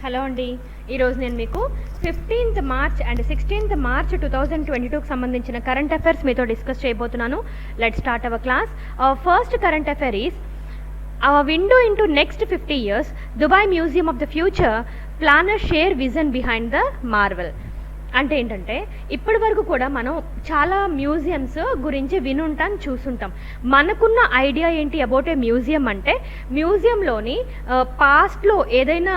Hello అండి. ఈరోజు నేను మీకు 15th March and 16th March 2022కి సంబంధించిన కరెంట్ అఫైర్స్ మీతో డిస్కస్ చేయబోతున్నాను. Let's start our class. Our first current affair is our window into next 50 years, Dubai Museum of the Future planners share vision behind the marvel. అంటే ఏంటంటే ఇప్పటి వరకు కూడా మనం చాలా మ్యూజియంస్ గురించి వినుంటాం, చూసుంటాం. మనకున్న ఐడియా ఏంటి అబౌట్ ఏ మ్యూజియం అంటే, మ్యూజియంలోని పాస్ట్లో ఏదైనా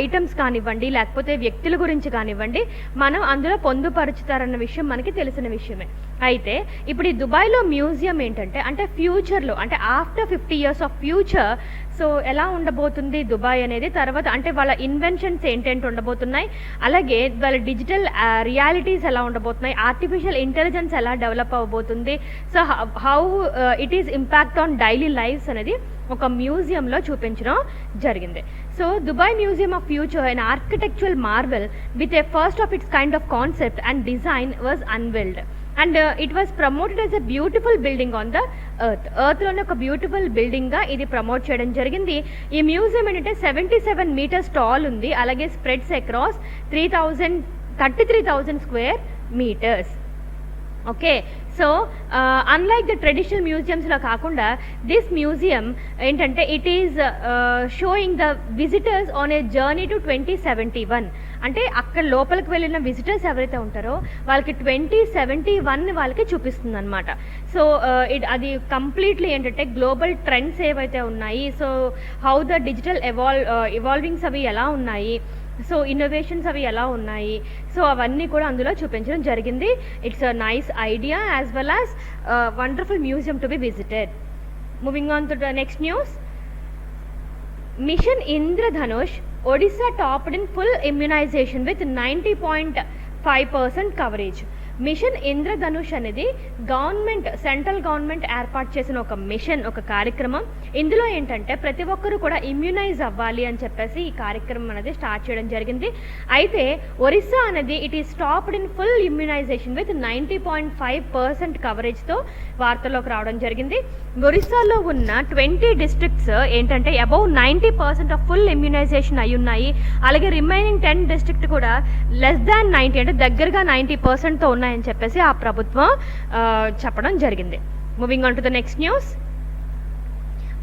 ఐటమ్స్ కానివ్వండి, లేకపోతే వ్యక్తుల గురించి కానివ్వండి, మనం అందులో పొందుపరుచుతారన్న విషయం మనకి తెలిసిన విషయమే. అయితే ఇప్పుడు ఈ దుబాయ్లో మ్యూజియం ఏంటంటే, అంటే ఫ్యూచర్లో, అంటే after 50 years of future, so ఎలా ఉండబోతుంది దుబాయ్ అనేది, తర్వాత అంటే వాళ్ళ ఇన్వెన్షన్స్ ఏంటేంటి ఉండబోతున్నాయి, అలాగే వాళ్ళ డిజిటల్ రియాలిటీస్ ఎలా ఉండబోతున్నాయి, ఆర్టిఫిషియల్ ఇంటెలిజెన్స్ ఎలా డెవలప్ అవ్వబోతుంది, so how it is impact on daily lives అనేది ఒక మ్యూజియంలో చూపించడం జరిగింది. So Dubai museum of future and architectural marvel with a first of its kind of concept and design was unveiled and it was promoted as a beautiful building on the ఎర్త్లోనే ఒక beautiful బిల్డింగ్గా ఇది promote చేయడం జరిగింది. ఈ museum ఏంటంటే 77 meters tall ఉంది, అలాగే spreads across 33,000 square meters. Okay, so unlike the traditional మ్యూజియంస్లో కాకుండా దిస్ మ్యూజియం ఏంటంటే it is showing the visitors on a journey to 2071. అంటే అక్కడ లోపలికి వెళ్ళిన విజిటర్స్ ఎవరైతే ఉంటారో వాళ్ళకి 2071 వాళ్ళకి చూపిస్తుంది అనమాట. సో అది కంప్లీట్లీ ఏంటంటే గ్లోబల్ ట్రెండ్స్ ఏవైతే ఉన్నాయి, సో హౌ ద డిజిటల్ ఇవాల్వింగ్స్ అవి ఎలా ఉన్నాయి, సో ఇన్నోవేషన్స్ అవి ఎలా ఉన్నాయి, సో అవన్నీ కూడా అందులో చూపించడం జరిగింది. It's a nice idea as well as wonderful museum to be visited. Moving on to the next news. Mission Indradhanush, Odisha topped in full immunization with 90.5% coverage. Mission Indradhanush అనేది గవర్నమెంట్, సెంట్రల్ గవర్నమెంట్ ఏర్పాటు చేసిన ఒక machine, ఒక కార్యక్రమం. ఇందులో ఏంటంటే ప్రతి ఒక్కరు కూడా ఇమ్యూనైజ్ అవ్వాలి అని చెప్పేసి ఈ కార్యక్రమం అనేది స్టార్ట్ చేయడం జరిగింది. అయితే ఒరిస్సా అనేది it is stopped in full immunization with 90.5% కవరేజ్తో వార్తల్లోకి రావడం జరిగింది. ఒరిస్సాలో ఉన్న 20 districts ఏంటంటే అబౌవ్ 90% ఆఫ్ ఫుల్ ఇమ్యూనైజేషన్ అయి ఉన్నాయి. అలాగే రిమైనింగ్ 10 districts కూడా లెస్ దాన్ 90, అంటే దగ్గరగా 90%తో ఉన్నాయని చెప్పేసి ఆ ప్రభుత్వం చెప్పడం జరిగింది. Moving on to the next news.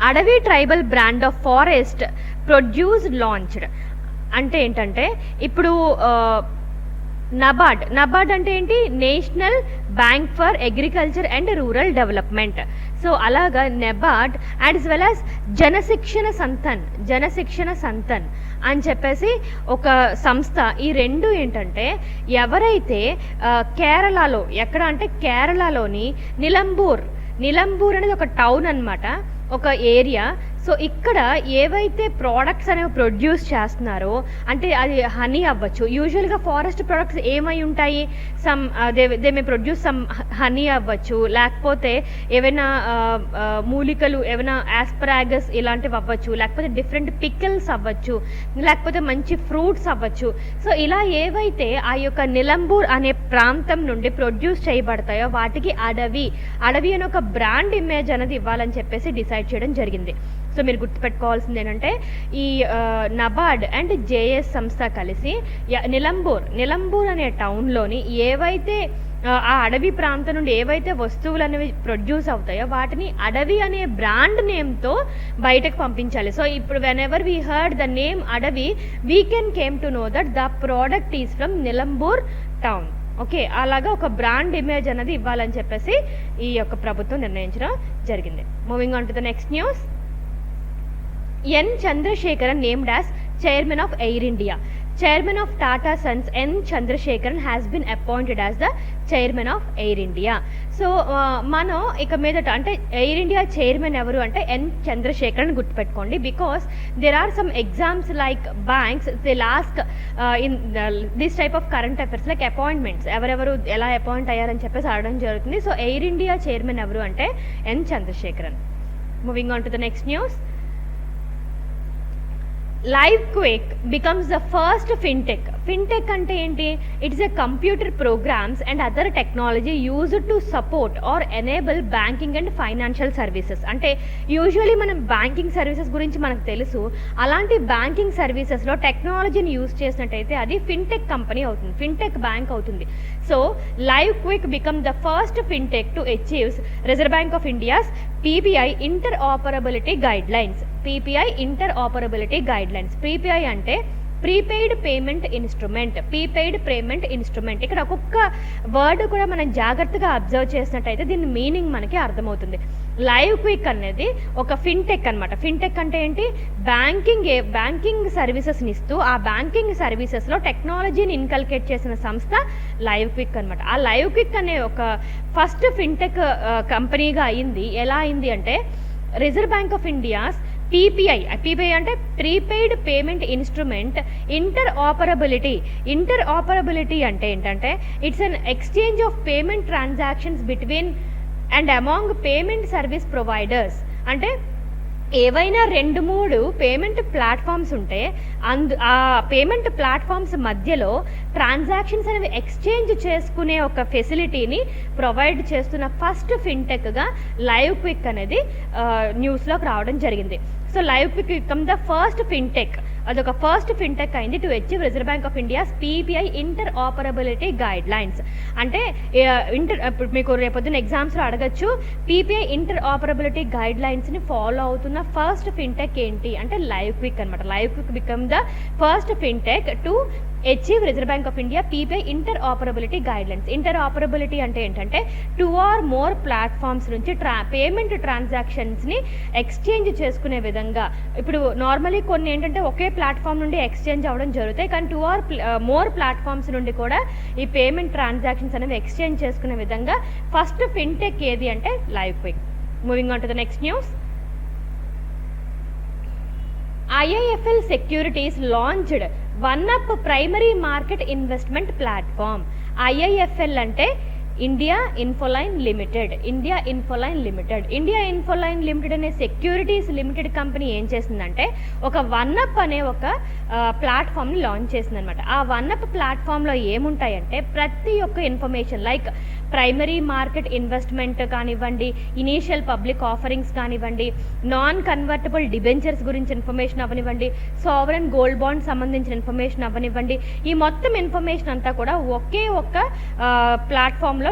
Adavi tribal brand of forest produced launched. అంటే ఏంటంటే ఇప్పుడు నబార్డ్ అంటే ఏంటి, national bank for agriculture and rural development. So అలాగా NABARD as well as Janshikshan Sansthan అని చెప్పేసి ఒక సంస్థ. ఈ రెండు ఏంటంటే ఎవరైతే కేరళలో, ఎక్కడ అంటే కేరళలోని నిలంబూర్ అనేది ఒక టౌన్ అన్నమాట, ఒక ఏరియా. సో ఇక్కడ ఏవైతే ప్రోడక్ట్స్ అనేవి ప్రొడ్యూస్ చేస్తున్నారో, అంటే అది హనీ అవ్వచ్చు, యూజువల్గా ఫారెస్ట్ ప్రొడక్ట్స్ ఏమై ఉంటాయి, some they may produce some honey అవ్వచ్చు, లేకపోతే ఏవైనా మూలికలు, ఏమైనా ఆస్పరాగస్ ఇలాంటివి అవ్వచ్చు, లేకపోతే డిఫరెంట్ పికిల్స్ అవ్వచ్చు, లేకపోతే మంచి ఫ్రూట్స్ అవ్వచ్చు. సో ఇలా ఏవైతే ఆ యొక్క నిలంబూర్ అనే ప్రాంతం నుండి ప్రొడ్యూస్ చేయబడతాయో వాటికి అడవి అని ఒక బ్రాండ్ ఇమేజ్ అనేది ఇవ్వాలని చెప్పేసి డిసైడ్ చేయడం జరిగింది. సో మీరు గుర్తుపెట్టుకోవాల్సింది ఏంటంటే ఈ నబార్డ్ అండ్ జేఎస్ సంస్థ కలిసి నిలంబూర్ అనే టౌన్లోని ఏవైతే ఆ అడవి ప్రాంతం నుండి ఏవైతే వస్తువులు అనేవి ప్రొడ్యూస్ అవుతాయో వాటిని అడవి అనే బ్రాండ్ నేమ్తో బయటకు పంపించాలి. సో ఇప్పుడు whenever we heard the name Adavi, we can came to know that the product is from Nilambur town. Okay, అలాగా ఒక బ్రాండ్ ఇమేజ్ అనేది ఇవ్వాలని చెప్పేసి ఈ యొక్క ప్రభుత్వం నిర్ణయించడం జరిగింది. Moving on to the next news. N. Chandrasekharan named as Chairman of Air India. Chairman of Tata Sons N. Chandrasekharan has been appointed as the Chairman of Air India. So మనం ఇక మీదట అంటే ఎయిర్ ఇండియా చైర్మన్ ఎవరు అంటే N. Chandrasekharan గుర్తుపెట్టుకోండి. Because there are some exams like banks, they last in this type of current affairs like appointments, ఎవరెవరు ఎలా appoint అయ్యారని చెప్పేసి అడగడం జరుగుతుంది. సో ఎయిర్ ఇండియా చైర్మన్ ఎవరు అంటే N. Chandrasekharan. Moving on to the next news. LiveQuake becomes the first fintech fintech అంటే ఏంటి? It's a computer programmes and other technology used to support are enable banking and financial services. అంటే usually మనం banking services గురించి మనకు తెలుసు. అలాంటి banking సర్వీసెస్లో టెక్నాలజీని యూజ్ చేసినట్టయితే అది ఫిన్టెక్ కంపెనీ అవుతుంది, ఫిన్టెక్ బ్యాంక్ అవుతుంది. So Live Quick become the first fintech to achieves Reserve Bank of India's PPI interoperability guidelines. PPI interoperability guidelines. PPI అంటే prepaid payment instrument. Prepaid payment instrument. ఇక్కడ ఒక్కొక్క word కూడా మనం జాగ్రత్తగా observe చేసినట్టయితే దీని మీనింగ్ మనకి అర్థమవుతుంది. లైవ్ క్విక్ అనేది ఒక ఫిన్టెక్ అనమాట. ఫిన్టెక్ అంటే ఏంటి? బ్యాంకింగ్ సర్వీసెస్ని ఇస్తూ ఆ బ్యాంకింగ్ సర్వీసెస్లో టెక్నాలజీని ఇన్కల్కేట్ చేసిన సంస్థ లైవ్ క్విక్ అనమాట. ఆ లైవ్ క్విక్ అనే ఒక ఫస్ట్ ఫిన్టెక్ కంపెనీగా అయింది. ఎలా అయింది అంటే reserve Bank of India's PPI అంటే ప్రీపెయిడ్ పేమెంట్ ఇన్స్ట్రుమెంట్ ఇంటర్ఆపరబిలిటీ అంటే ఏంటంటే it's an exchange of payment transactions between and among payment service providers. అంటే ఏవైనా 2-3 పేమెంట్ ప్లాట్ఫామ్స్ ఉంటే ఆ పేమెంట్ ప్లాట్ఫామ్స్ మధ్యలో ట్రాన్సాక్షన్స్ అనేవి ఎక్స్చేంజ్ చేసుకునే ఒక ఫెసిలిటీని ప్రొవైడ్ చేస్తున్న ఫస్ట్ ఫిన్టెక్గా లైవ్ క్విక్ అనేది న్యూస్లోకి రావడం జరిగింది. So Live Quick become the first fintech. అదొక ఫస్ట్ ఫిన్టెక్ అయింది to achieve Reserve Bank of India's PPI interoperability guidelines. అంటే ఇప్పుడు మీకు రేపొద్దున ఎగ్జామ్స్లో అడగచ్చు, PPI ఇంటర్ఆపరబిలిటీ గైడ్లైన్స్ని ఫాలో అవుతున్న ఫస్ట్ ఫిన్టెక్ ఏంటి అంటే లైవ్ క్విక్ అనమాట. Live Quick become the first fintech to achieve Reserve Bank of India PPI interoperability guidelines. Interoperability అంటే ఏంటంటే 2 or more ప్లాట్ఫామ్స్ నుంచి పేమెంట్ ట్రాన్సాక్షన్స్ని ఎక్స్చేంజ్ చేసుకునే విధంగా. ఇప్పుడు నార్మలీ కొన్ని ఏంటంటే ఒకే ప్లాట్ఫామ్ నుండి ఎక్స్చేంజ్ అవ్వడం జరుగుతాయి, కానీ 2 or more ప్లాట్ఫామ్స్ నుండి కూడా ఈ పేమెంట్ ట్రాన్సాక్షన్స్ అనేవి ఎక్స్చేంజ్ చేసుకునే విధంగా ఫస్ట్ ఫిన్టెక్ ఏది అంటే Live quick. Moving on to the next news. IIFL Securities launched OneUp primary market investment platform. IIFL అంటే India Infoline limited. India Infoline limited అనే సెక్యూరిటీస్ లిమిటెడ్ కంపెనీ ఏం చేసిందంటే ఒక OneUp అనే ఒక ప్లాట్ఫామ్ని లాంచ్ చేసిందనమాట. ఆ OneUp ప్లాట్ఫామ్లో ఏముంటాయంటే ప్రతి ఒక్క information like primary market investment కానివ్వండి, ఇనీషియల్ పబ్లిక్ ఆఫరింగ్స్ కానివ్వండి, నాన్ కన్వర్టబుల్ డిబెంచర్స్ గురించి ఇన్ఫర్మేషన్ అవ్వనివ్వండి, సావరెన్ గోల్డ్ బాండ్ సంబంధించిన ఇన్ఫర్మేషన్ అవ్వనివ్వండి, ఈ మొత్తం ఇన్ఫర్మేషన్ అంతా కూడా ఒకే ఒక్క ప్లాట్ఫామ్లో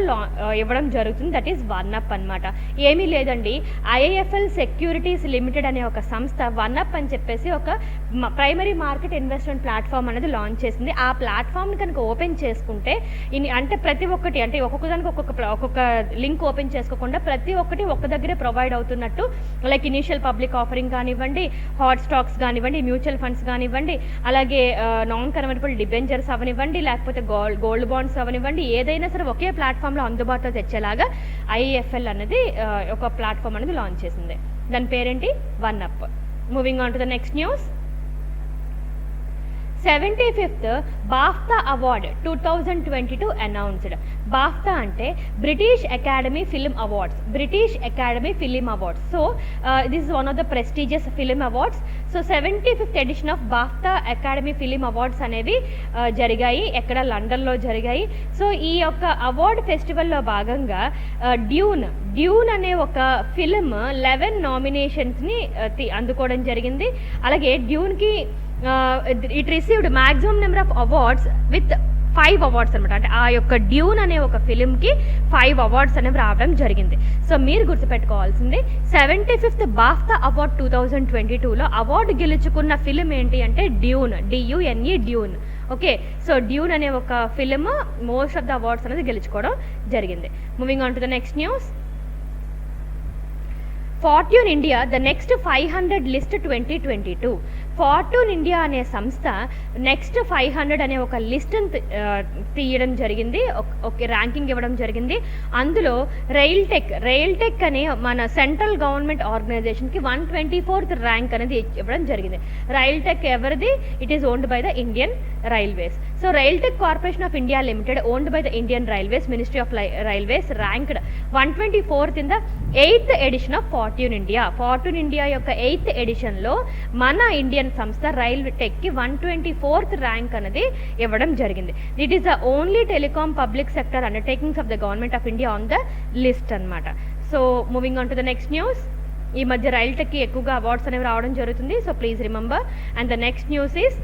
ఇవ్వడం జరుగుతుంది. దట్ ఈస్ OneUp అనమాట. ఏమీ లేదండి, IIFL సెక్యూరిటీస్ లిమిటెడ్ అనే ఒక సంస్థ OneUp అని చెప్పేసి ఒక ప్రైమరీ మార్కెట్ ఇన్వెస్ట్మెంట్ ప్లాట్ఫామ్ అనేది లాంచ్ చేసింది. ఆ ప్లాట్ఫామ్ని కనుక ఓపెన్ చేసుకుంటే అంటే ప్రతి ఒక్కటి అంటే ఒక్కొక్కదానికి ఒక్కొక్క లింక్ ఓపెన్ చేసుకోకుండా ప్రతి ఒక్కటి ఒక్క దగ్గరే ప్రొవైడ్ అవుతున్నట్టు, లైక్ ఇనీషియల్ పబ్లిక్ ఆఫరింగ్ కానివ్వండి, హాట్ స్టాక్స్ కానివ్వండి, మ్యూచువల్ ఫండ్స్ కానివ్వండి, అలాగే నాన్ కన్వర్టబుల్ డిబెంచర్స్ అవనివ్వండి, లేకపోతే గోల్డ్ బాండ్స్ అవనివ్వండి, ఏదైనా సరే ఒకే ప్లాట్ఫామ్లో అందుబాటులో తెచ్చేలాగా IIFL అనేది ఒక ప్లాట్ఫామ్ అనేది లాంచ్ చేసింది. దాని పేరేంటి? OneUp. Moving on to the next news. 75th BAFTA Award 2022 announced. BAFTA అంటే British academy film awards. So this is one of the prestigious film awards. So 75th edition of BAFTA academy film awards అనేవి జరిగాయి. ఎక్కడ? లండన్లో జరిగాయి. So ఈ యొక్క award ఫెస్టివల్లో భాగంగా Dune అనే ఒక ఫిల్మ్ 11 నామినేషన్స్ని అందుకోవడం జరిగింది. అలాగే డ్యూన్కి it received maximum number of awards with 5 awards అనమాట. అంటే ఆ యొక్క డ్యూన్ అనే ఒక ఫిలింకి 5 అవార్డ్స్ అనేవి రావడం జరిగింది. సో మీరు గుర్తుపెట్టుకోవాల్సింది 75th BAFTA అవార్డ్ 2022లో అవార్డు గెలుచుకున్న ఫిలిం ఏంటి అంటే Dune. DUNE Dune. Okay, so Dune అనే ఒక film most of the awards అనేది గెలుచుకోవడం జరిగింది. Moving on to the next news. Fortune India the next 500 list 2022. Fortune India అనే సంస్థ నెక్స్ట్ 500 అనే ఒక లిస్ట్ని తీయడం జరిగింది, ఒక ర్యాంకింగ్ ఇవ్వడం జరిగింది. అందులో రైల్ టెక్ అనే మన సెంట్రల్ గవర్నమెంట్ ఆర్గనైజేషన్కి 124th ర్యాంక్ అనేది ఇవ్వడం జరిగింది. రైల్ టెక్ ఎవరిది? It is owned by the Indian railways. So rail tech corporation of India limited owned by the Indian railways, ministry of railways, ranked 124th in the 8th edition of Fortune India. Fortune India యొక్క 8th ఎడిషన్లో మన Indian Indian సంస్థ రైల్టెక్కి 124th rank అనేది ఇవ్వడం జరిగింది. It is the only telecom public sector undertakings of the government of India on the list అనమాట. So moving on to the next news. ఈ మధ్య రైల్టెక్కి ఎక్కువగా అవార్డ్స్ అనేవి రావడం జరుగుతుంది. So please remember. And the next news is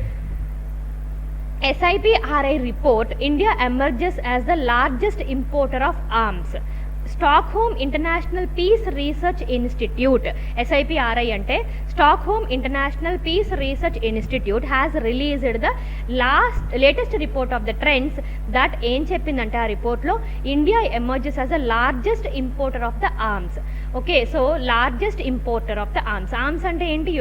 SIPRI report, India emerges as the largest importer of arms. Stockholm International Peace Research Institute, SIPRI ante Stockholm International Peace Research Institute has released the latest report of the trends that ఏం చెప్పిందంటే ఆ రిపోర్ట్లో India emerges as the largest importer of the arms. Okay, so largest importer of the arms అంటే ఏంటి?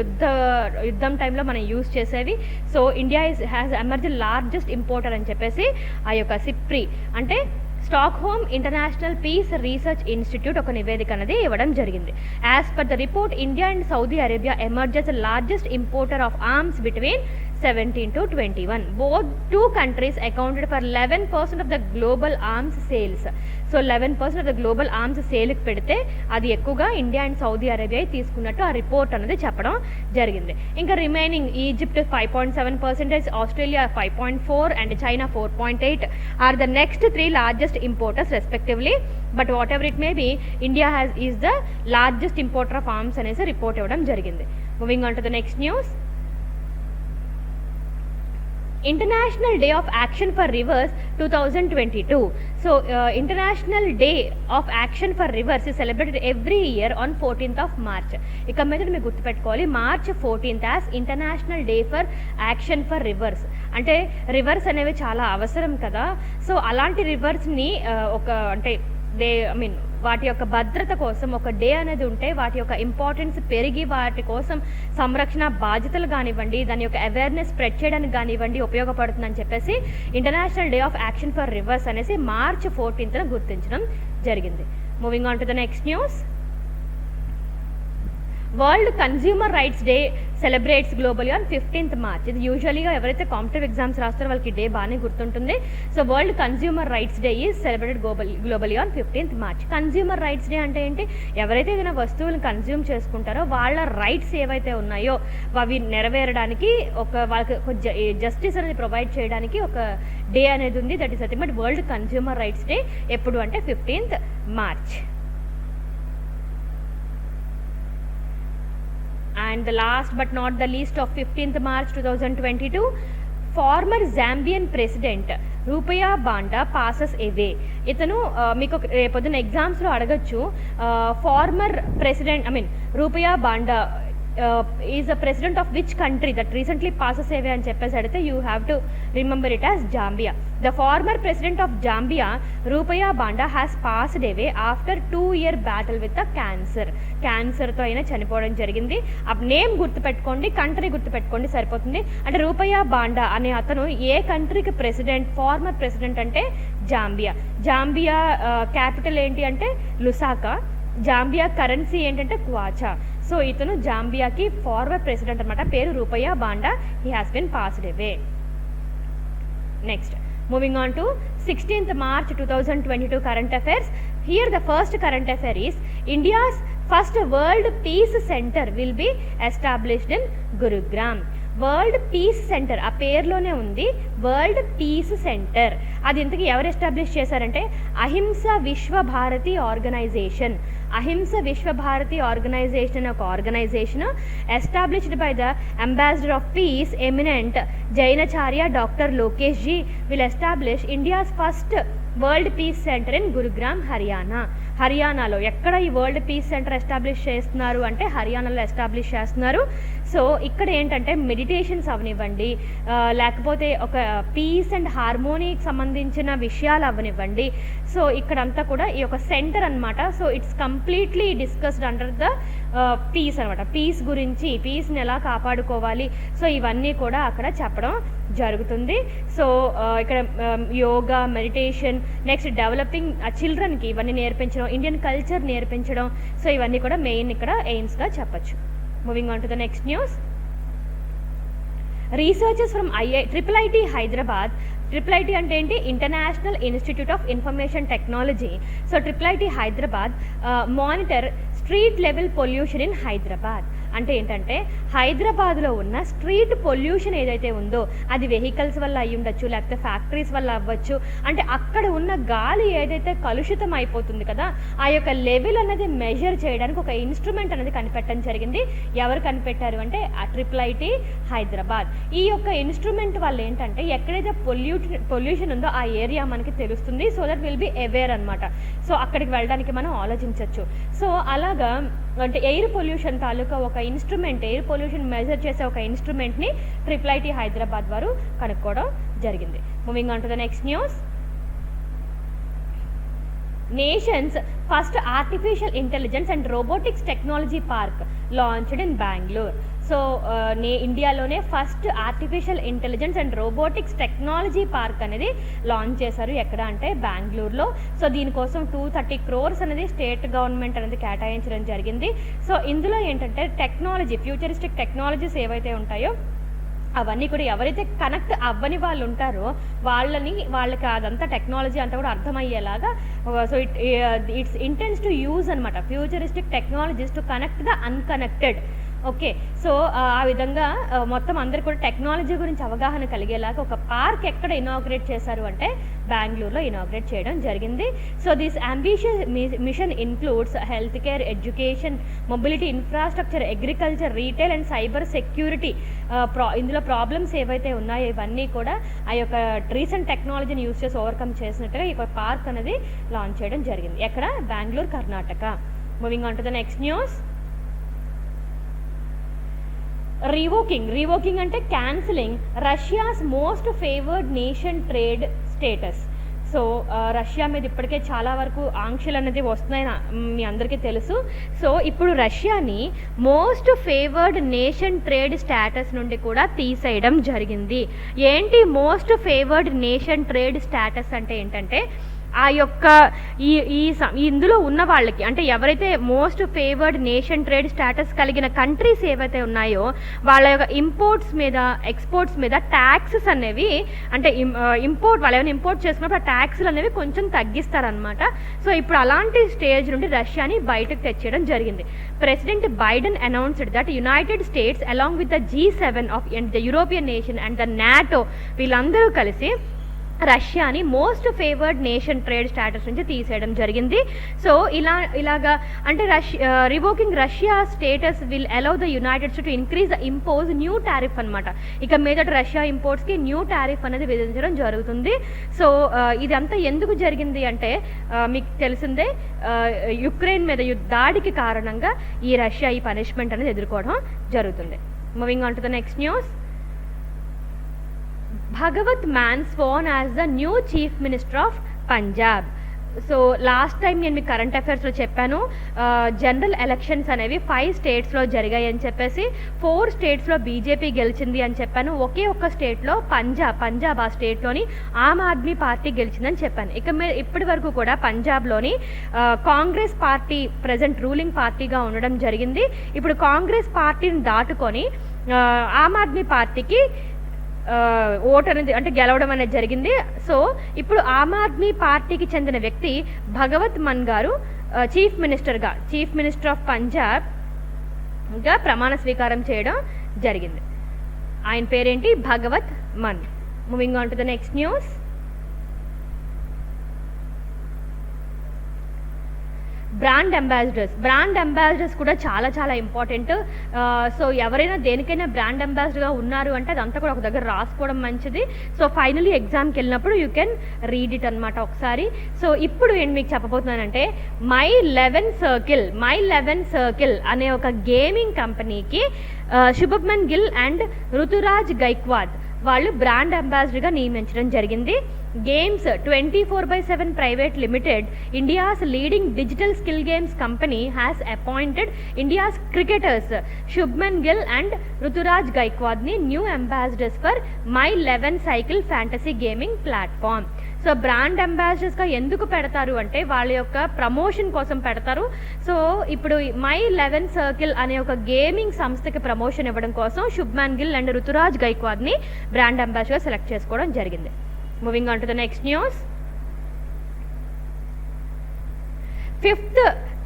యుద్ధం టైంలో మనం use చేసేవి. So India has emerge largest importer అని చెప్పేసి ఆ యొక్క సిప్రి అంటే Stockholm international peace research institute ఒక నివేదిక అనేది ఇవ్వడం జరిగింది. As per the report, India and Saudi Arabia emerges largest importer of arms between 17 to 21. Both two countries accounted for 11% of the global arms sales. So 11% of the global arms సేల్కి పెడితే అది ఎక్కువగా India and Saudi Arabia తీసుకున్నట్టు ఆ report అనేది చెప్పడం జరిగింది. ఇంకా remaining Egypt 5.7%, Australia 5.4% and China 4.8 are the next 3 largest importers respectively. But whatever it may be, India is the largest importer of arms అనేసి రిపోర్ట్ ఇవ్వడం జరిగింది. Moving on to the next news. International Day of Action for Rivers 2022. So International Day of Action for Rivers is celebrated every year on 14th of March. ఇక మీద మీరు గుర్తుపెట్టుకోవాలి, March 14th as international day for action for rivers. అంటే reverse అనేవి చాలా అవసరం కదా. So అలాంటి రివర్స్ని ఒక అంటే వాటి యొక్క భద్రత కోసం ఒక డే అనేది ఉంటే వాటి యొక్క ఇంపార్టెన్స్ పెరిగి వాటి కోసం సంరక్షణ బాధ్యతలు కానివ్వండి, దాని యొక్క అవేర్నెస్ స్ప్రెడ్ చేయడానికి కానివ్వండి ఉపయోగపడుతుందని చెప్పేసి international day of action for rivers అనేసి March 14th గుర్తించడం జరిగింది. Moving on to the next news. World consumer rights day celebrates globally on 15th March. ఇది యూజువల్గా ఎవరైతే కాంపిటేటివ్ ఎగ్జామ్స్ రాస్తారో వాళ్ళకి డే బాగానే గుర్తుంటుంది. So world consumer rights day is celebrated globally on 15th March. Consumer rights day అంటే ఏంటి? ఎవరైతే ఏదైనా వస్తువులను కన్జ్యూమ్ చేసుకుంటారో వాళ్ళ రైట్స్ ఏవైతే ఉన్నాయో అవి నెరవేరడానికి వాళ్ళకి ఒక జస్టిస్ అనేది ప్రొవైడ్ చేయడానికి ఒక డే అనేది ఉంది. That is ultimate world consumer rights day. ఎప్పుడు అంటే 15th March. And the last but not the least of 15th March 2022, former Zambian president Rupiah Banda passes away. ఇతను మీకు పొద్దున్న ఎగ్జామ్స్లో అడగచ్చు, former president Rupiah Banda is the president of which country that recently passes away అని చెప్పేసి అడిగితే you have to remember it as Zambia. The former president of Zambia Rupiah Banda has passed away after 2-year battle with the క్యాన్సర్తో అయినా చనిపోవడం జరిగింది. ఆ name గుర్తుపెట్టుకోండి, country గుర్తుపెట్టుకోండి సరిపోతుంది. అంటే రూపయా బాండా అనే అతను ఏ కంట్రీకి ప్రెసిడెంట్, ఫార్మర్ ప్రెసిడెంట్ అంటే జాంబియా. జాంబియా క్యాపిటల్ ఏంటి అంటే లుసాకా. జాంబియా కరెన్సీ ఏంటంటే క్వాచా. సో ఇతను జాంబియాకి ఫార్మర్ ప్రెసిడెంట్ అనమాట. పేరు రూపయా బాండా. He has been passed away. Next, moving on to 16th March 2022 current affairs. Here the first current affair is India's first World Peace Center will be established in Gurugram. World peace centre ఆ పేరులోనే ఉంది, world peace centre. అది ఇంతకీ ఎవరు establish చేశారంటే అహింస Vishwabharati organisation. Ahimsa Vishwabharati organisation ఒక organisation established by the ambassador of peace eminent Jainacharya doctor Lokesh ji will establish India's first world peace centre in Gurugram, Haryana. హర్యానాలో ఎక్కడ ఈ వరల్డ్ పీస్ సెంటర్ ఎస్టాబ్లిష్ చేస్తున్నారు అంటే హర్యానాలో ఎస్టాబ్లిష్ చేస్తున్నారు. సో ఇక్కడ ఏంటంటే మెడిటేషన్స్ అవనివ్వండి, లేకపోతే ఒక పీస్ అండ్ హార్మోనీకి సంబంధించిన విషయాలు అవనివ్వండి. సో ఇక్కడంతా కూడా ఈ యొక్క సెంటర్ అనమాట. So it's completely discussed under the peace అనమాట. పీస్ గురించి, పీస్ని ఎలా కాపాడుకోవాలి, సో ఇవన్నీ కూడా అక్కడ చెప్పడం జరుగుతుంది. సో ఇక్కడ యోగా, మెడిటేషన్, నెక్స్ట్ డెవలపింగ్ చిల్డ్రన్కి ఇవన్నీ నేర్పించడం, ఇండియన్ కల్చర్ నేర్పించడం. సో ఇవన్నీ కూడా మెయిన్ ఇక్కడ ఎయిమ్స్గా చెప్పచ్చు. Moving on to the next news. Researchers from IIT Hyderabad. IIT అంటే ఏంటి? International institute of information technology. So IIT Hyderabad monitor street level pollution in Hyderabad. అంటే ఏంటంటే హైదరాబాద్లో ఉన్న స్ట్రీట్ పొల్యూషన్ ఏదైతే ఉందో అది వెహికల్స్ వల్ల అయ్యి ఉండొచ్చు, లేకపోతే ఫ్యాక్టరీస్ వల్ల అవ్వచ్చు. అంటే అక్కడ ఉన్న గాలి ఏదైతే కలుషితం అయిపోతుంది కదా, ఆ యొక్క లెవెల్ అనేది మెజర్ చేయడానికి ఒక ఇన్స్ట్రుమెంట్ అనేది కనిపెట్టడం జరిగింది. ఎవరు కనిపెట్టారు అంటే IIIT హైదరాబాద్. ఈ యొక్క ఇన్స్ట్రుమెంట్ వల్ల ఏంటంటే ఎక్కడైతే పొల్యూషన్ ఉందో ఆ ఏరియా మనకి తెలుస్తుంది. So that will be aware అనమాట. సో అక్కడికి వెళ్ళడానికి మనం ఆలోచించవచ్చు. సో అలాగా అంటే ఎయిర్ పొల్యూషన్ తాలూకా ఒక ఇన్స్ట్రుమెంట్, ఎయిర్ పొల్యూషన్ మెజర్ చేసే ఒక ఇన్స్ట్రుమెంట్ని IIIT హైదరాబాద్ వారు కనుక్కోవడం జరిగింది. Moving on to the next news. Nation's first artificial intelligence and robotics technology park launched in Bengaluru. So ఇండియాలోనే first artificial intelligence and robotics technology park అనేది launch చేశారు. ఎక్కడ అంటే బెంగళూరులో. సో దీనికోసం 230 crores అనేది స్టేట్ గవర్నమెంట్ అనేది కేటాయించడం జరిగింది. సో ఇందులో ఏంటంటే టెక్నాలజీ, ఫ్యూచరిస్టిక్ టెక్నాలజీస్ ఏవైతే ఉంటాయో అవన్నీ కూడా ఎవరైతే కనెక్ట్ అవ్వని వాళ్ళు ఉంటారో వాళ్ళకి అదంతా టెక్నాలజీ అంతా కూడా అర్థమయ్యేలాగా so it's intends to use అనమాట futuristic technologies to connect the unconnected. Okay, so ఆ విధంగా మొత్తం అందరికి కూడా టెక్నాలజీ గురించి అవగాహన కలిగేలాగా ఒక పార్క్ ఎక్కడ ఇనాగ్రేట్ చేశారు అంటే బెంగళూరులో ఇనాగ్రేట్ చేయడం జరిగింది. So this ambitious mission includes health care, education, mobility, infrastructure, agriculture, retail and cyber security. ఇందులో ప్రాబ్లమ్స్ ఏవైతే ఉన్నాయో ఇవన్నీ కూడా ఆ యొక్క రీసెంట్ టెక్నాలజీని యూజ్ చేసి ఓవర్కమ్ చేసినట్టుగా ఈ పార్క్ అనేది లాంచ్ చేయడం జరిగింది. ఎక్కడ? Bengaluru, Karnataka. Moving on to the next news. Revoking అంటే cancelling Russia's most favoured nation trade status. So Russia మీద ఇప్పటికే చాలా వరకు ఆంక్షలు అనేది వస్తున్నాయని మీ అందరికీ తెలుసు. సో ఇప్పుడు రష్యాని most favoured nation trade status నుండి కూడా తీసేయడం జరిగింది. ఏంటి most favoured nation trade status అంటే ఏంటంటే ఆ యొక్క ఇందులో ఉన్న వాళ్ళకి అంటే ఎవరైతే most favoured nation trade status కలిగిన కంట్రీస్ ఏవైతే ఉన్నాయో వాళ్ళ యొక్క ఇంపోర్ట్స్ మీద, ఎక్స్పోర్ట్స్ మీద ట్యాక్సెస్ అనేవి అంటే వాళ్ళు ఏమైనా ఇంపోర్ట్ చేసుకున్నప్పుడు ఆ ట్యాక్స్లు అనేవి కొంచెం తగ్గిస్తారనమాట. సో ఇప్పుడు అలాంటి స్టేజ్ నుండి రష్యాని బయటకు తెచ్చేయడం జరిగింది. President Biden announced that United States along with the G7 of the European nation and the NATO వీళ్ళందరూ కలిసి రష్యాని most favoured nation trade status నుంచి తీసేయడం జరిగింది. సో ఇలాగా అంటే revoking Russia status will allow the United States to increase the impose new tariff అనమాట. ఇక మీదట రష్యా ఇంపోర్ట్స్కి న్యూ టారిఫ్ అనేది విధించడం జరుగుతుంది. సో ఇదంతా ఎందుకు జరిగింది అంటే మీకు తెలిసిందే, యుక్రెయిన్ మీద దాడికి కారణంగా ఈ రష్యా ఈ పనిష్మెంట్ అనేది ఎదుర్కోవడం జరుగుతుంది. Moving on to the next news. Bhagwat Mann sworn as the new Chief Minister of Punjab. So last time నేను మీకు కరెంట్ అఫైర్స్లో చెప్పాను జనరల్ ఎలక్షన్స్ అనేవి 5 స్టేట్స్లో జరిగాయి అని చెప్పేసి 4 స్టేట్స్లో బీజేపీ గెలిచింది అని చెప్పాను. ఒకే ఒక్క స్టేట్లో పంజాబ్ ఆ స్టేట్లోని ఆమ్ ఆద్మీ పార్టీ గెలిచిందని చెప్పాను. ఇప్పటి వరకు కూడా పంజాబ్లోని కాంగ్రెస్ పార్టీ ప్రజెంట్ రూలింగ్ పార్టీగా ఉండడం జరిగింది. ఇప్పుడు కాంగ్రెస్ పార్టీని దాటుకొని ఆమ్ ఆద్మీ పార్టీకి ఓట్ అనేది అంటే గెలవడం అనేది జరిగింది. సో ఇప్పుడు ఆమ్ ఆద్మీ పార్టీకి చెందిన వ్యక్తి భగవత్ మన్ గారు చీఫ్ మినిస్టర్ ఆఫ్ పంజాబ్గా ప్రమాణ స్వీకారం చేయడం జరిగింది. ఆయన పేరేంటి? భగవత్ Mann. Moving on to the next news. Brand ambassadors కూడా చాలా చాలా ఇంపార్టెంట్. సో ఎవరైనా దేనికైనా బ్రాండ్ అంబాసిడర్గా ఉన్నారు అంటే అదంతా కూడా ఒక దగ్గర రాసుకోవడం మంచిది. సో ఫైనలీ ఎగ్జామ్కి వెళ్ళినప్పుడు యూ కెన్ రీడ్ ఇట్ అనమాట ఒకసారి. సో ఇప్పుడు నేను మీకు చెప్పబోతున్నానంటే మై 11 సర్కిల్ అనే ఒక గేమింగ్ కంపెనీకి శుభమన్ గిల్ అండ్ రుతురాజ్ గైక్వాద్ వాళ్ళు బ్రాండ్ అంబాసిడర్గా నియమించడం జరిగింది. Games 24/7 private limited, India's leading digital skill games company, has appointed India's cricketers Shubman Gill and Ruturaj గైక్వాద్ని new ambassadors for my 11 cycle fantasy gaming platform. So brand అంబాసిడర్స్గా ఎందుకు పెడతారు అంటే వాళ్ళ యొక్క ప్రమోషన్ కోసం పెడతారు. సో ఇప్పుడు మై 11 సర్కిల్ అనే ఒక గేమింగ్ సంస్థకి ప్రమోషన్ ఇవ్వడం కోసం శుభ్మన్ గిల్ అండ్ రుతురాజ్ గైక్వాద్ని బ్రాండ్ అంబాసిడర్గా సెలెక్ట్ చేసుకోవడం జరిగింది. Moving on to the next news. 5th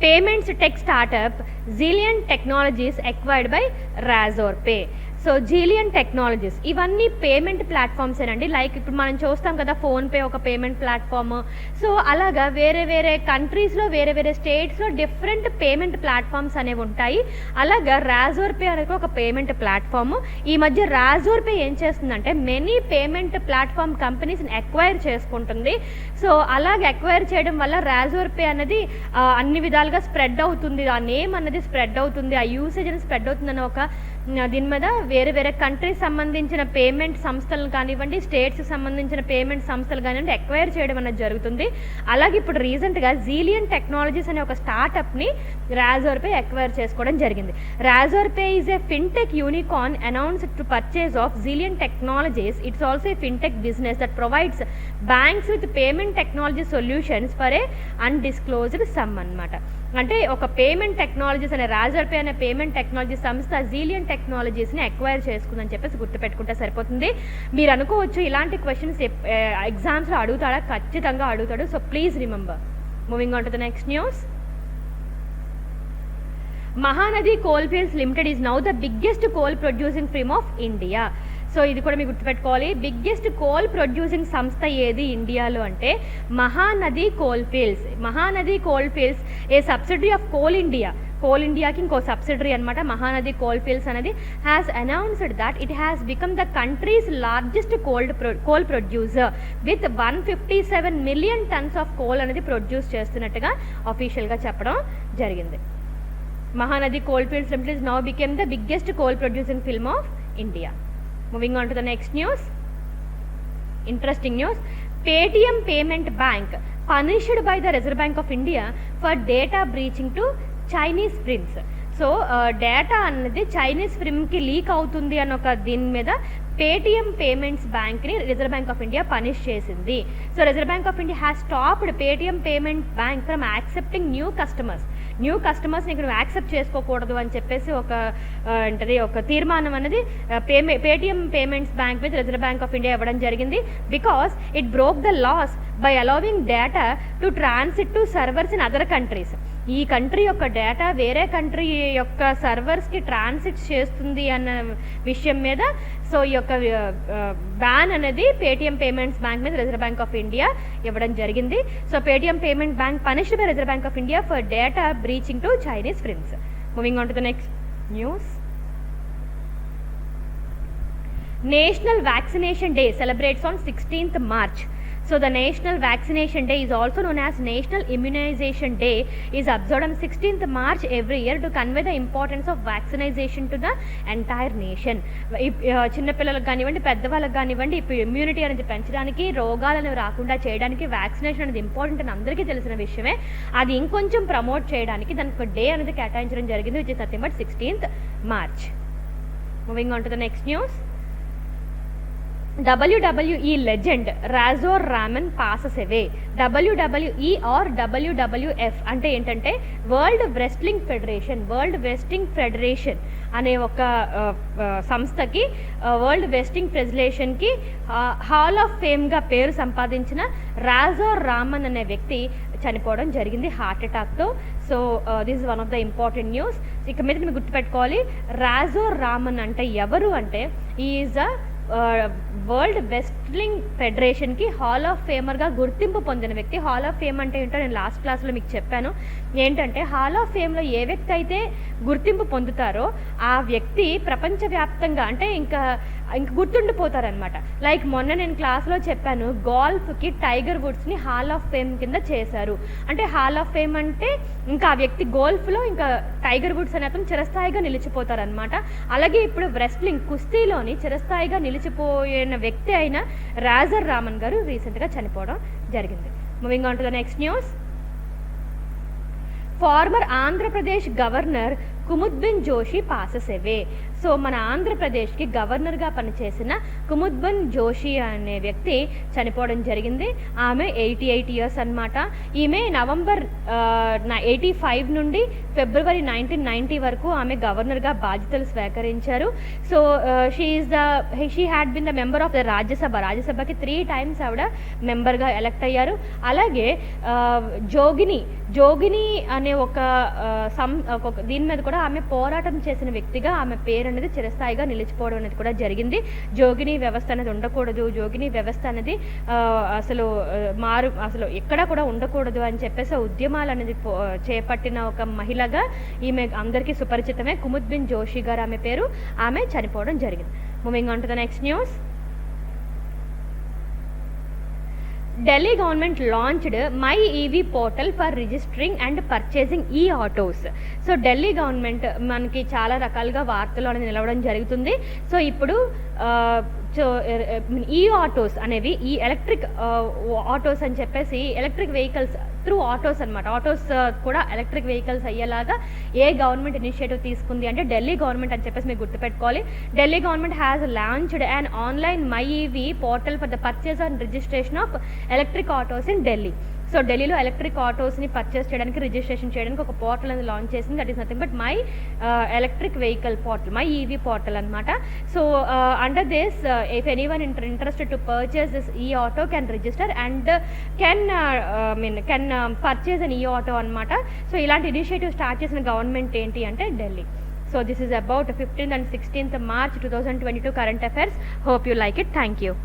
payments tech startup Zealiant technologies acquired by Razorpay. So Zealiant technologies ఇవన్నీ పేమెంట్ ప్లాట్ఫామ్స్ ఏనండి. లైక్ ఇప్పుడు మనం చూస్తాం కదా ఫోన్పే ఒక పేమెంట్ ప్లాట్ఫామ్. సో అలాగా వేరే వేరే కంట్రీస్లో వేరే వేరే స్టేట్స్లో డిఫరెంట్ పేమెంట్ ప్లాట్ఫామ్స్ అనేవి ఉంటాయి. అలాగా రాజోర్పే అనేది ఒక పేమెంట్ ప్లాట్ఫామ్. ఈ మధ్య రాజోర్పే ఏం చేస్తుందంటే మెనీ పేమెంట్ ప్లాట్ఫామ్ కంపెనీస్ని ఎక్వైర్ చేసుకుంటుంది. సో అలాగ ఎక్వైర్ చేయడం వల్ల రాజోర్పే అనేది అన్ని విధాలుగా స్ప్రెడ్ అవుతుంది, ఆ నేమ్ అన్నది స్ప్రెడ్ అవుతుంది, ఆ యూసేజ్ అనేది స్ప్రెడ్ అవుతుందని ఒక దీని మీద వేరే వేరే కంట్రీస్ సంబంధించిన పేమెంట్ సంస్థలను కానివ్వండి, స్టేట్స్కి సంబంధించిన పేమెంట్ సంస్థలు కానివ్వండి ఎక్వైర్ చేయడం అనేది జరుగుతుంది. అలాగే ఇప్పుడు రీసెంట్గా జీలియన్ టెక్నాలజీస్ అనే ఒక స్టార్టప్ని రాజోర్పే ఎక్వైర్ చేసుకోవడం జరిగింది. Razorpay is a fintech unicorn announced to purchase of Zealiant technologies. It's also a fintech business that provides banks with payment technology solutions for a undisclosed sum అన్నమాట. అంటే ఒక పేమెంట్ టెక్నాలజీస్ అనే రాజోర్పే అనే payment technology సంస్థ జీలియన్ టెక్నాలజీస్ని acquire చేసుకుందని చెప్పేసి గుర్తుపెట్టుకుంటే సరిపోతుంది. మీరు అనుకోవచ్చు ఇలాంటి క్వశ్చన్స్ ఎగ్జామ్స్లో అడుగుతాడా? ఖచ్చితంగా అడుగుతాడు. So please remember. Moving on to the next news. Mahanadi coal fields limited is now the biggest coal producing firm of India. So ఇది కూడా మీరు గుర్తుపెట్టుకోవాలి. బిగ్గెస్ట్ కోల్ ప్రొడ్యూసింగ్ సంస్థ ఏది ఇండియాలో అంటే Mahanadi coal fields. Mahanadi coal fields A subsidiary of coal India. Coal ఇండియాకి ఇంకో సబ్సిడరీ అనమాట మహానది కోల్ ఫీల్డ్స్ అనేది. Has announced that it has become the countries largest coal producer with 157 million tons of coal అనేది produce చేస్తున్నట్టుగా అఫీషియల్గా చెప్పడం జరిగింది. Mahanadi coal fields limited now became the biggest coal producing film of India. Moving on to the next news. Interesting news. Paytm Payment Bank punished by the Reserve Bank of India for data breaching to Chinese firms. So data అన్నది Chinese ఫిర్మ్కి leak అవుతుంది అని ఒక దీని మీద Paytm payments బ్యాంక్ని Reserve Bank of India punish చేసింది. So Reserve Bank of India has stopped Paytm payment bank from accepting new కస్టమర్స్ని ఇక్కడ యాక్సెప్ట్ చేసుకోకూడదు అని చెప్పేసి ఒక తీర్మానం అనేది పేటిఎం పేమెంట్స్ బ్యాంక్ మీద రిజర్వ్ బ్యాంక్ ఆఫ్ ఇండియా ఇవ్వడం జరిగింది. Because it broke the laws by allowing data to transit to servers in other countries. ఈ కంట్రీ యొక్క డేటా వేరే కంట్రీ యొక్క సర్వర్స్కి ట్రాన్సిట్ చేస్తుంది అన్న విషయం మీద సో ఈ యొక్క బ్యాన్ అనేది పేటిఎం పేమెంట్స్ బ్యాంక్ మీద రిజర్వ్ బ్యాంక్ ఆఫ్ ఇండియా ఇవ్వడం జరిగింది. So Paytm payment bank punished by Reserve Bank of India for data breaching to Chinese firms. Moving on to the next news. National vaccination day celebrates on 16th March. So the National Vaccination Day is also known as National Immunization Day is observed on 16th March every year to convey the importance of vaccination to the entire nation. చిన్నపిల్లలకు కానివ్వండి పెద్దవాళ్ళకి కానివ్వండి ఇప్పుడు immunity అనేది పెంచడానికి రోగాలను రాకుండా చేయడానికి వ్యాక్సినేషన్ అనేది ఇంపార్టెంట్ అని అందరికీ తెలిసిన విషయమే. అది ఇంకొంచెం ప్రమోట్ చేయడానికి దానికి ఒక డే అనేది కేటాయించడం జరిగింది which is nothing but 16th March. Moving on to the next news. WWE legend Razor Ramon passes away. WWE or WWF అంటే ఏంటంటే వరల్డ్ రెస్లింగ్ ఫెడరేషన్ అనే ఒక సంస్థకి వరల్డ్ రెస్లింగ్ ఫెడరేషన్కి హాల్ ఆఫ్ ఫేమ్గా పేరు సంపాదించిన రాజోర్ రామన్ అనే వ్యక్తి చనిపోవడం జరిగింది హార్ట్ అటాక్తో. So this is one of the important news. ఇక మీద మీరు గుర్తుపెట్టుకోవాలి రాజోర్ రామన్ అంటే ఎవరు అంటే ఈజ్ అ వరల్డ్ రెస్లింగ్ ఫెడరేషన్కి హాల్ ఆఫ్ ఫేమర్గా గుర్తింపు పొందిన వ్యక్తి. హాల్ ఆఫ్ ఫేమ్ అంటే ఏంటో నేను లాస్ట్ క్లాస్లో మీకు చెప్పాను. ఏంటంటే హాల్ ఆఫ్ ఫేమ్లో ఏ వ్యక్తి అయితే గుర్తింపు పొందుతారో ఆ వ్యక్తి ప్రపంచవ్యాప్తంగా అంటే ఇంకా గుర్తుండిపోతారనమాట. లైక్ మొన్న నేను క్లాస్లో చెప్పాను గోల్ఫ్కి టైగర్ వుడ్స్ని హాల్ ఆఫ్ ఫేమ్ కింద చేశారు. అంటే హాల్ ఆఫ్ ఫేమ్ అంటే ఇంకా ఆ వ్యక్తి గోల్ఫ్లో ఇంకా టైగర్ వుడ్స్ అనే అతను చిరస్థాయిగా నిలిచిపోతారనమాట. అలాగే ఇప్పుడు రెస్లింగ్ కుస్తీలోని చిరస్థాయిగా నిలిచిపోయిన వ్యక్తి అయిన రాజర్ రామన్ గారు రీసెంట్గా చనిపోవడం జరిగింది. Moving on to the next news. Former Andhra Pradesh governor Kumudben Joshi passes away. So మన ఆంధ్రప్రదేశ్కి గవర్నర్గా పనిచేసిన కుముద్బిన్ జోషి అనే వ్యక్తి చనిపోవడం జరిగింది. ఆమె 88 ఇయర్స్ అనమాట. ఈమె నవంబర్ 85 నుండి ఫిబ్రవరి 1990 వరకు ఆమె గవర్నర్గా బాధ్యతలు స్వీకరించారు. So she had been the member of the రాజ్యసభకి 3 times ఆవిడ మెంబర్గా ఎలక్ట్ అయ్యారు. అలాగే జోగిని అనే ఒక దీని మీద కూడా ఆమె పోరాటం చేసిన వ్యక్తిగా ఆమె పేరు అనేది చిరస్థాయిగా నిలిచిపోవడం అనేది కూడా జరిగింది. జోగిని వ్యవస్థ అనేది ఉండకూడదు, జోగిని వ్యవస్థ అనేది అసలు ఎక్కడా కూడా ఉండకూడదు అని చెప్పేసి ఉద్యమాలు అనేది చేపట్టిన ఒక మహిళగా ఈమె అందరికీ సుపరిచితమే. కుముద్బిన్ జోషి గారు ఆమె పేరు. ఆమె చనిపోవడం జరిగింది. Moving on to the next news. Delhi government launched My EV portal for registering and purchasing e-autos. So Delhi government మనకి చాలా రకాలుగా వార్తలు అనేది నిలవడం జరుగుతుంది. సో ఇప్పుడు ఈ ఆటోస్ అనేవి ఈ ఎలక్ట్రిక్ ఆటోస్ అని చెప్పేసి ఎలక్ట్రిక్ వెహికల్స్ త్రూ ఆటోస్ అనమాట. ఆటోస్ కూడా ఎలక్ట్రిక్ వెహికల్స్ అయ్యేలాగా ఏ గవర్నమెంట్ ఇనిషియేటివ్ తీసుకుంది అంటే ఢిల్లీ గవర్నమెంట్ అని చెప్పేసి మీరు గుర్తుపెట్టుకోవాలి. Delhi government has launched and online my EV portal for the purchase and registration of electric autos in Delhi. So ఢిల్లీలో ఎలక్ట్రిక్ ఆటోస్ని పర్చేస్ చేయడానికి, రిజిస్ట్రేషన్ చేయడానికి ఒక పోర్టల్ అనేది లాంచ్ చేసింది. That is nothing but my electric vehicle portal, my EV portal అనమాట. So under this if anyone interested to purchase this e auto can register and can purchase an e auto అనమాట. So ఇలాంటి initiative start చేసిన government ఏంటి అంటే Delhi. So this is about 15th and 16th March 2022 current affairs. Hope you like it. Thank you.